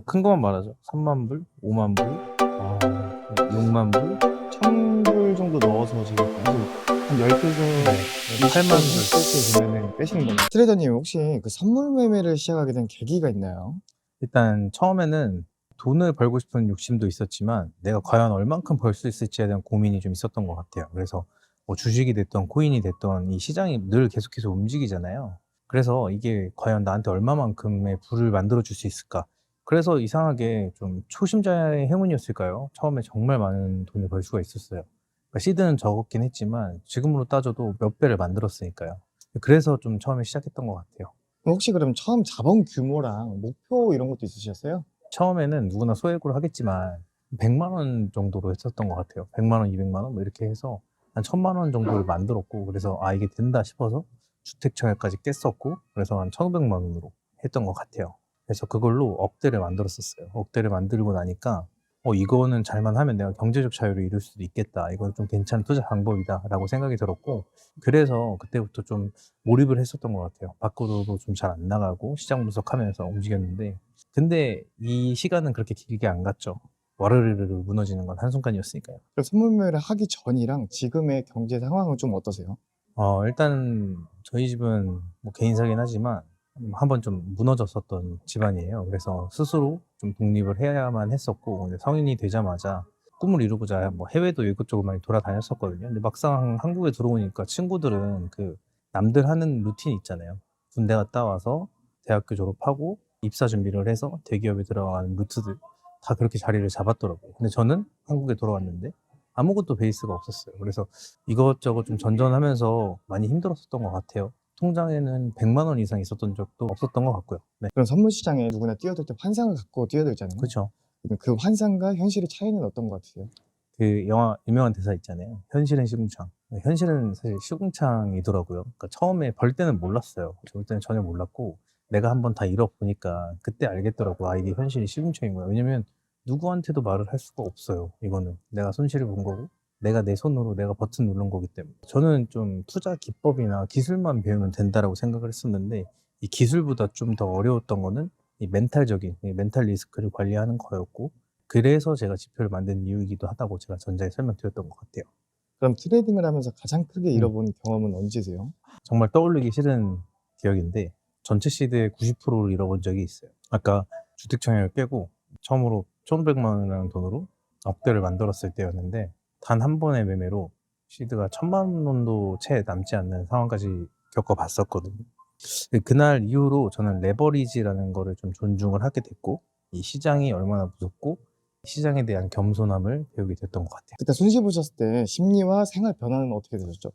큰 것만 말하죠. 3만 불, 5만 불, 아, 6만 불, 1,000불 정도 넣어서 지금 계속 한 10개에서 네, 8만 20건 불. 할 때 보면은 빼시는 거네요. 트레이더님 혹시 그 선물 매매를 시작하게 된 계기가 있나요? 일단 처음에는 돈을 벌고 싶은 욕심도 있었지만 내가 과연 얼만큼 벌 수 있을지에 대한 고민이 좀 있었던 것 같아요. 그래서 뭐 주식이 됐던 코인이 됐던 이 시장이 늘 계속해서 움직이잖아요. 그래서 이게 과연 나한테 얼마만큼의 부를 만들어 줄 수 있을까? 그래서 이상하게 좀 초심자의 행운이었을까요? 처음에 정말 많은 돈을 벌 수가 있었어요. 그러니까 시드는 적었긴 했지만 지금으로 따져도 몇 배를 만들었으니까요. 그래서 좀 처음에 시작했던 것 같아요. 혹시 그럼 처음 자본 규모랑 목표 이런 것도 있으셨어요? 처음에는 누구나 소액으로 하겠지만 100만 원 정도로 했었던 것 같아요. 100만 원, 200만 원 뭐 이렇게 해서 한 1000만 원 정도를 만들었고, 그래서 아 이게 된다 싶어서 주택청약까지 깼었고, 그래서 한 1500만 원으로 했던 것 같아요. 그래서 그걸로 억대를 만들었었어요. 억대를 만들고 나니까 이거는 잘만 하면 내가 경제적 자유를 이룰 수도 있겠다. 이건 좀 괜찮은 투자 방법이다라고 생각이 들었고, 그래서 그때부터 좀 몰입을 했었던 것 같아요. 밖으로도 좀 잘 안 나가고 시장 분석하면서 움직였는데, 근데 이 시간은 그렇게 길게 안 갔죠. 와르르르 무너지는 건 한순간이었으니까요. 그럼 선물 매매를 하기 전이랑 지금의 경제 상황은 좀 어떠세요? 일단 저희 집은 뭐 개인사긴 하지만 한번 좀 무너졌었던 집안이에요. 그래서 스스로 좀 독립을 해야만 했었고, 근데 성인이 되자마자 꿈을 이루고자 뭐 해외도 이것저것 많이 돌아다녔었거든요. 근데 막상 한국에 들어오니까 친구들은 그 남들 하는 루틴 있잖아요. 군대 갔다 와서 대학교 졸업하고 입사 준비를 해서 대기업에 들어가는 루트들 다 그렇게 자리를 잡았더라고요. 근데 저는 한국에 돌아왔는데 아무것도 베이스가 없었어요. 그래서 이것저것 좀 전전하면서 많이 힘들었었던 것 같아요. 통장에는 100만 원 이상 있었던 적도 없었던 것 같고요. 네. 그럼 선물 시장에 누구나 뛰어들 때 환상을 갖고 뛰어들잖아요. 그쵸. 그럼 그 환상과 현실의 차이는 어떤 것 같으세요? 그 영화 유명한 대사 있잖아요. 현실은 시궁창. 현실은 사실 시궁창이더라고요. 그러니까 처음에 벌 때는 몰랐어요. 볼 때는 전혀 몰랐고, 내가 한번 다 잃어보니까 그때 알겠더라고. 아, 이게 현실이 시궁창이구나. 왜냐면 누구한테도 말을 할 수가 없어요. 이거는 내가 손실을 본 거고, 내가 내 손으로 내가 버튼 누른 거기 때문에. 저는 좀 투자 기법이나 기술만 배우면 된다라고 생각을 했었는데, 이 기술보다 좀 더 어려웠던 거는 이 멘탈적인, 이 멘탈 리스크를 관리하는 거였고, 그래서 제가 지표를 만든 이유이기도 하다고 제가 전자에 설명드렸던 것 같아요. 그럼 트레이딩을 하면서 가장 크게 음. 잃어본 경험은 언제세요? 정말 떠올리기 싫은 기억인데, 전체 시드의 90%를 잃어본 적이 있어요. 아까 주택청약을 깨고 처음으로 1,500만 원이라는 돈으로 억대를 만들었을 때였는데, 단 한 번의 매매로 시드가 1,000만 원도 채 남지 않는 상황까지 겪어봤었거든요. 그날 이후로 저는 레버리지라는 거를 좀 존중을 하게 됐고, 이 시장이 얼마나 무섭고 시장에 대한 겸손함을 배우게 됐던 것 같아요. 그때 손실 보셨을 때 심리와 생활 변화는 어떻게 되셨죠?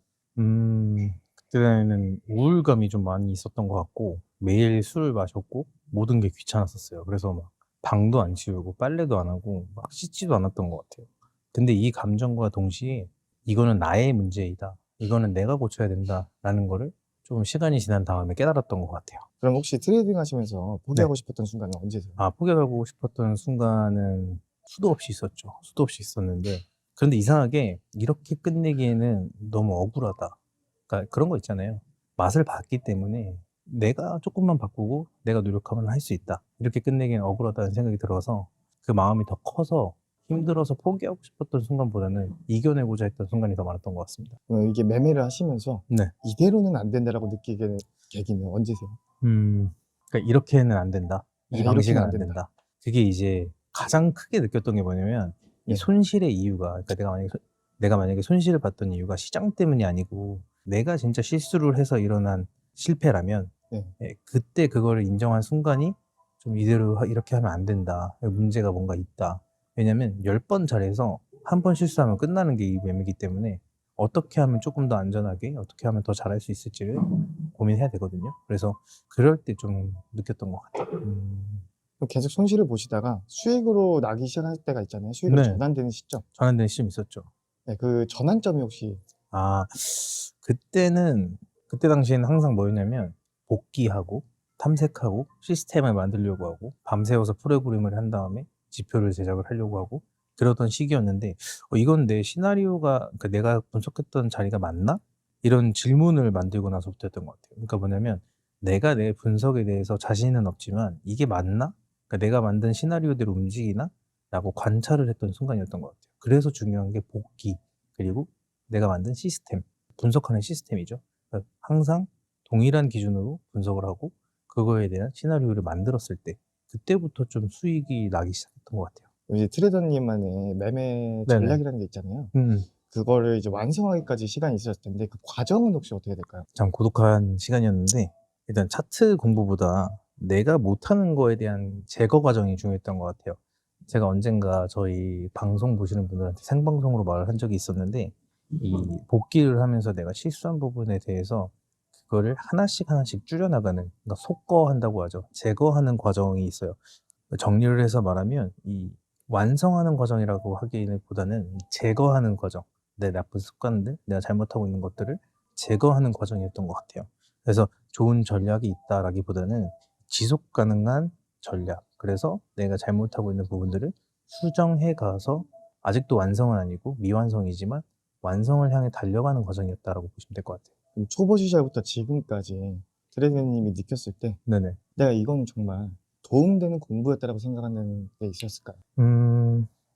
그때는 우울감이 좀 많이 있었던 것 같고, 매일 술을 마셨고 모든 게 귀찮았었어요. 그래서 막 방도 안 치우고 빨래도 안 하고 막 씻지도 않았던 것 같아요. 근데 이 감정과 동시에 이거는 나의 문제이다, 이거는 내가 고쳐야 된다라는 거를 좀 시간이 지난 다음에 깨달았던 것 같아요. 그럼 혹시 트레이딩 하시면서 네. 포기하고 싶었던 순간은 언제세요? 포기하고 싶었던 순간은 수도 없이 있었죠. 수도 없이 있었는데, 그런데 이상하게 이렇게 끝내기에는 너무 억울하다. 그러니까 그런 거 있잖아요. 맛을 봤기 때문에 내가 조금만 바꾸고 내가 노력하면 할 수 있다, 이렇게 끝내기엔 억울하다는 생각이 들어서 그 마음이 더 커서 힘들어서 포기하고 싶었던 순간보다는 이겨내고자 했던 순간이 더 많았던 것 같습니다. 이게 매매를 하시면서 네. '이대로는 안 된다.'라고 느끼게 된 계기는 언제세요? 그러니까 이렇게는 안 된다, 이 네, '이렇게는 방식은 안 안 된다.' 된다. 그게 이제 가장 크게 느꼈던 게 뭐냐면, 이 네. 손실의 이유가, 그러니까 내가 만약에 손실을 봤던 이유가 시장 때문이 아니고 내가 진짜 실수를 해서 일어난 실패라면, 네. 그때 그거를 인정한 순간이 좀 이대로 이렇게 하면 안 된다, 문제가 뭔가 있다. 왜냐면 10번 잘해서 한 번 실수하면 끝나는 게 이 매매이기 때문에, 어떻게 하면 조금 더 안전하게, 어떻게 하면 더 잘할 수 있을지를 고민해야 되거든요. 그래서 그럴 때 좀 느꼈던 것 같아요. 그럼 계속 손실을 보시다가 수익으로 나기 시작할 때가 있잖아요. 수익으로 네. 전환되는 시점. 전환된 시점이 있었죠. 네, 그 전환점이 혹시 아, 그때 당시에는 항상 뭐였냐면, 복귀하고 탐색하고 시스템을 만들려고 하고 밤새워서 프로그램을 한 다음에 지표를 제작을 하려고 하고 그러던 시기였는데, 이건 내 시나리오가, 그러니까 내가 분석했던 자리가 맞나? 이런 질문을 만들고 나서부터였던 것 같아요. 그러니까 뭐냐면, 내가 내 분석에 대해서 자신은 없지만 이게 맞나? 그러니까 내가 만든 시나리오대로 움직이나? 라고 관찰을 했던 순간이었던 것 같아요. 그래서 중요한 게 복귀, 그리고 내가 만든 시스템, 분석하는 시스템이죠. 그러니까 항상 동일한 기준으로 분석을 하고 그거에 대한 시나리오를 만들었을 때 그때부터 좀 수익이 나기 시작했던 것 같아요. 이제 트레이더님만의 매매 네네. 전략이라는 게 있잖아요. 음, 그거를 이제 완성하기까지 시간이 있으셨을 텐데 그 과정은 혹시 어떻게 될까요? 참 고독한 시간이었는데 일단 차트 공부보다 내가 못하는 거에 대한 제거 과정이 중요했던 것 같아요. 제가 언젠가 저희 방송 보시는 분들한테 생방송으로 말을 한 적이 있었는데 이 복귀를 하면서 내가 실수한 부분에 대해서 그거를 하나씩 하나씩 줄여나가는, 그러니까 속거한다고 하죠. 제거하는 과정이 있어요. 정리를 해서 말하면 이 완성하는 과정이라고 하기보다는 제거하는 과정, 내 나쁜 습관들, 내가 잘못하고 있는 것들을 제거하는 과정이었던 것 같아요. 그래서 좋은 전략이 있다라기보다는 지속 가능한 전략. 그래서 내가 잘못하고 있는 부분들을 수정해 가서 아직도 완성은 아니고 미완성이지만 완성을 향해 달려가는 과정이었다라고 보시면 될 것 같아요. 그럼 초보 시절부터 지금까지 트레이더님이 느꼈을 때 네네. 내가 이건 정말 도움되는 공부였다라고 생각하는 게 있었을까요?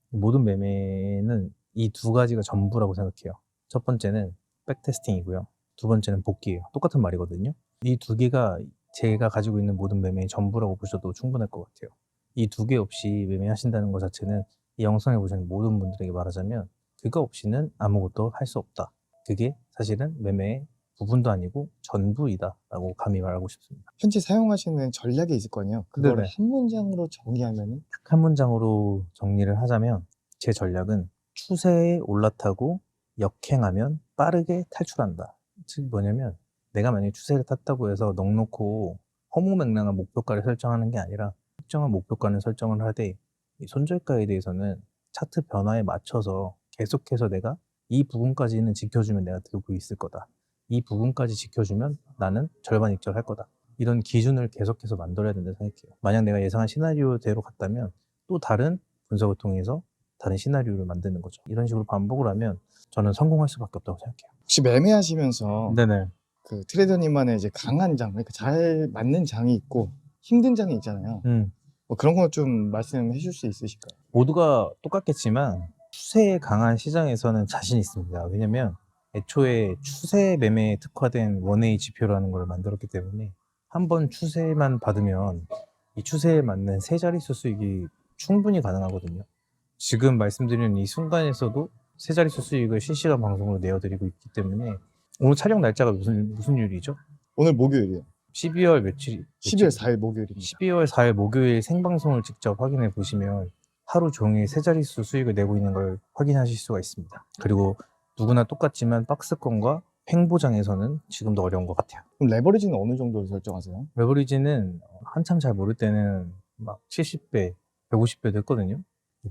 모든 매매는 이 두 가지가 전부라고 생각해요. 첫 번째는 백테스팅이고요. 두 번째는 복귀예요. 똑같은 말이거든요. 이 두 개가 제가 가지고 있는 모든 매매의 전부라고 보셔도 충분할 것 같아요. 이 두 개 없이 매매하신다는 것 자체는 이 영상을 보시는 모든 분들에게 말하자면 그거 없이는 아무것도 할 수 없다. 그게 사실은 매매의 부분도 아니고 전부이다라고 감히 말하고 싶습니다. 현재 사용하시는 전략이 있을 거 아니에요. 그거를 네네. 한 문장으로 정의하면은 딱 한 문장으로 정리를 하자면 제 전략은 추세에 올라타고 역행하면 빠르게 탈출한다. 즉 뭐냐면 내가 만약에 추세를 탔다고 해서 넉넉고 허무맹랑한 목표가를 설정하는 게 아니라 특정한 목표가는 설정을 하되 이 손절가에 대해서는 차트 변화에 맞춰서 계속해서 내가 이 부분까지는 지켜주면 내가 들고 있을 거다. 이 부분까지 지켜주면 나는 절반 익절할 거다. 이런 기준을 계속해서 만들어야 된다고 생각해요. 만약 내가 예상한 시나리오대로 갔다면 또 다른 분석을 통해서 다른 시나리오를 만드는 거죠. 이런 식으로 반복을 하면 저는 성공할 수밖에 없다고 생각해요. 혹시 매매하시면서 네네. 그 트레이더님만의 이제 강한 장, 그러니까 잘 맞는 장이 있고 힘든 장이 있잖아요. 뭐 그런 거 좀 말씀해 주실 수 있으실까요? 모두가 똑같겠지만 추세에 강한 시장에서는 자신 있습니다. 왜냐면 애초에 추세 매매에 특화된 원웨이 지표라는 걸 만들었기 때문에 한번 추세만 받으면 이 추세에 맞는 세 자릿수 수익이 충분히 가능하거든요. 지금 말씀드리는 이 순간에서도 세 자릿수 수익을 실시간 방송으로 내어드리고 있기 때문에 오늘 촬영 날짜가 무슨 요일이죠? 오늘 목요일이요. 12월 며칠? 12월 4일 목요일입니다. 12월 4일 목요일 생방송을 직접 확인해 보시면 하루 종일 세 자릿수 수익을 내고 있는 걸 확인하실 수가 있습니다. 그리고 누구나 똑같지만 박스권과 횡보장에서는 지금도 어려운 것 같아요. 그럼 레버리지는 어느 정도로 설정하세요? 레버리지는 한참 잘 모를 때는 막 70배, 150배도 했거든요.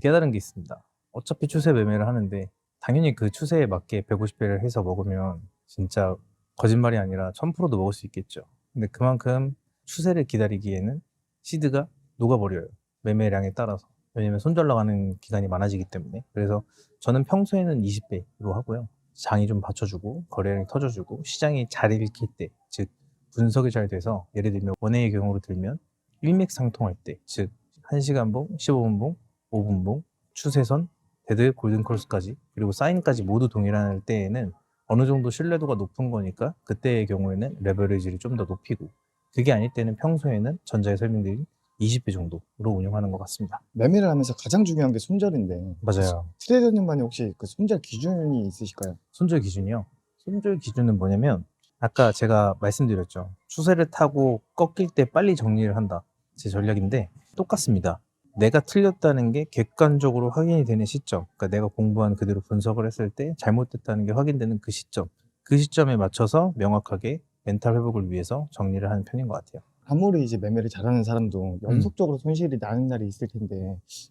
깨달은 게 있습니다. 어차피 추세 매매를 하는데 당연히 그 추세에 맞게 150배를 해서 먹으면 진짜 거짓말이 아니라 1000%도 먹을 수 있겠죠. 근데 그만큼 추세를 기다리기에는 시드가 녹아버려요. 매매량에 따라서. 왜냐면 손절 나가는 기간이 많아지기 때문에. 그래서 저는 평소에는 20배로 하고요. 장이 좀 받쳐주고 거래량이 터져주고 시장이 잘 읽힐 때, 즉 분석이 잘 돼서 예를 들면 원웨이의 경우로 들면 일맥상통할 때, 즉 1시간봉, 15분봉, 5분봉, 추세선, 데드, 골든크로스까지 그리고 사인까지 모두 동일할 때에는 어느 정도 신뢰도가 높은 거니까 그때의 경우에는 레버리지를 좀 더 높이고, 그게 아닐 때는 평소에는 전자에 설명드린 20배 정도로 운영하는 것 같습니다. 매매를 하면서 가장 중요한 게 손절인데 맞아요. 트레이더님만의 혹시 그 손절 기준이 있으실까요? 손절 기준이요. 손절 기준은 뭐냐면 아까 제가 말씀드렸죠. 추세를 타고 꺾일 때 빨리 정리를 한다. 제 전략인데 똑같습니다. 내가 틀렸다는 게 객관적으로 확인이 되는 시점, 그러니까 내가 공부한 그대로 분석을 했을 때 잘못됐다는 게 확인되는 그 시점, 그 시점에 맞춰서 명확하게 멘탈 회복을 위해서 정리를 하는 편인 것 같아요. 아무리 이제 매매를 잘하는 사람도 연속적으로 손실이 나는 날이 있을 텐데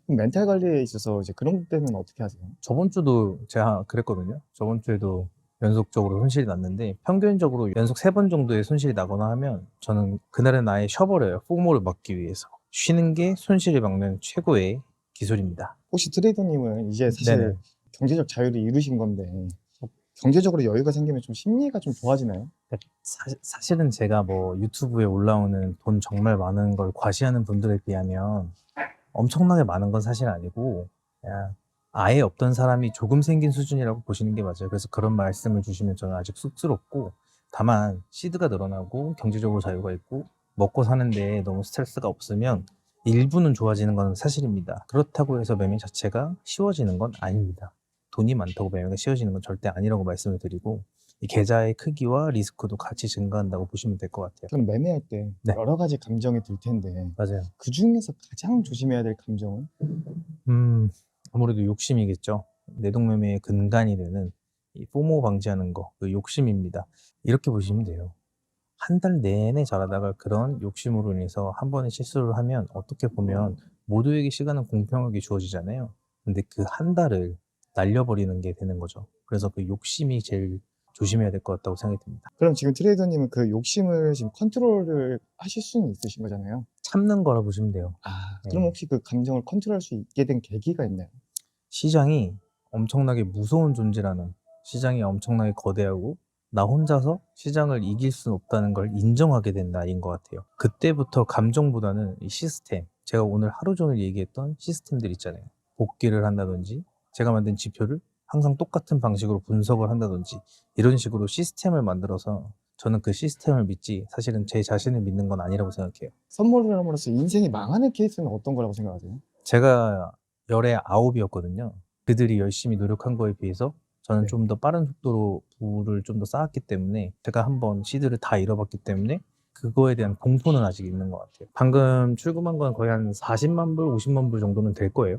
그럼 멘탈 관리에 있어서 이제 그런 때는 어떻게 하세요? 저번 주도 제가 그랬거든요. 저번 주에도 연속적으로 손실이 났는데 평균적으로 연속 3번 정도의 손실이 나거나 하면 저는 그날은 아예 쉬어버려요. 포모를 막기 위해서. 쉬는 게 손실을 막는 최고의 기술입니다. 혹시 트레이더님은 이제 사실 네네. 경제적 자유를 이루신 건데 경제적으로 여유가 생기면 좀 심리가 좀 좋아지나요? 사실은 제가 뭐 유튜브에 올라오는 돈 정말 많은 걸 과시하는 분들에 비하면 엄청나게 많은 건 사실 아니고 그냥 아예 없던 사람이 조금 생긴 수준이라고 보시는 게 맞아요. 그래서 그런 말씀을 주시면 저는 아직 쑥스럽고, 다만 시드가 늘어나고 경제적으로 자유가 있고 먹고 사는데 너무 스트레스가 없으면 일부는 좋아지는 건 사실입니다. 그렇다고 해서 매매 자체가 쉬워지는 건 아닙니다. 돈이 많다고 매매가 쉬워지는 건 절대 아니라고 말씀을 드리고, 이 계좌의 크기와 리스크도 같이 증가한다고 보시면 될 것 같아요. 그럼 매매할 때 네. 여러 가지 감정이 들 텐데 맞아요. 그 중에서 가장 조심해야 될 감정은? 아무래도 욕심이겠죠. 내동매매의 근간이 되는 이 포모 방지하는 거, 그 욕심입니다. 이렇게 보시면 돼요. 한 달 내내 잘하다가 그런 욕심으로 인해서 한 번의 실수를 하면 어떻게 보면 모두에게 시간은 공평하게 주어지잖아요. 근데 그 한 달을 날려버리는 게 되는 거죠. 그래서 그 욕심이 제일 조심해야 될 것 같다고 생각이 듭니다. 그럼 지금 트레이더님은 그 욕심을 지금 컨트롤을 하실 수는 있으신 거잖아요. 참는 거라 보시면 돼요. 그럼 네. 혹시 그 감정을 컨트롤할 수 있게 된 계기가 있나요? 시장이 엄청나게 무서운 존재라는, 시장이 엄청나게 거대하고 나 혼자서 시장을 이길 수는 없다는 걸 인정하게 된 나이인 것 같아요. 그때부터 감정보다는 이 시스템, 제가 오늘 하루 종일 얘기했던 시스템들 있잖아요. 복귀를 한다든지 제가 만든 지표를 항상 똑같은 방식으로 분석을 한다든지 이런 식으로 시스템을 만들어서 저는 그 시스템을 믿지 사실은 제 자신을 믿는 건 아니라고 생각해요. 선물을 함으로써 인생이 망하는 케이스는 어떤 거라고 생각하세요? 제가 열의 9이었거든요. 그들이 열심히 노력한 거에 비해서 저는 네. 좀 더 빠른 속도로 부를 좀 더 쌓았기 때문에, 제가 한번 시드를 다 잃어봤기 때문에 그거에 대한 공포는 아직 있는 것 같아요. 방금 출금한 건 거의 한 40만 불, 50만 불 정도는 될 거예요.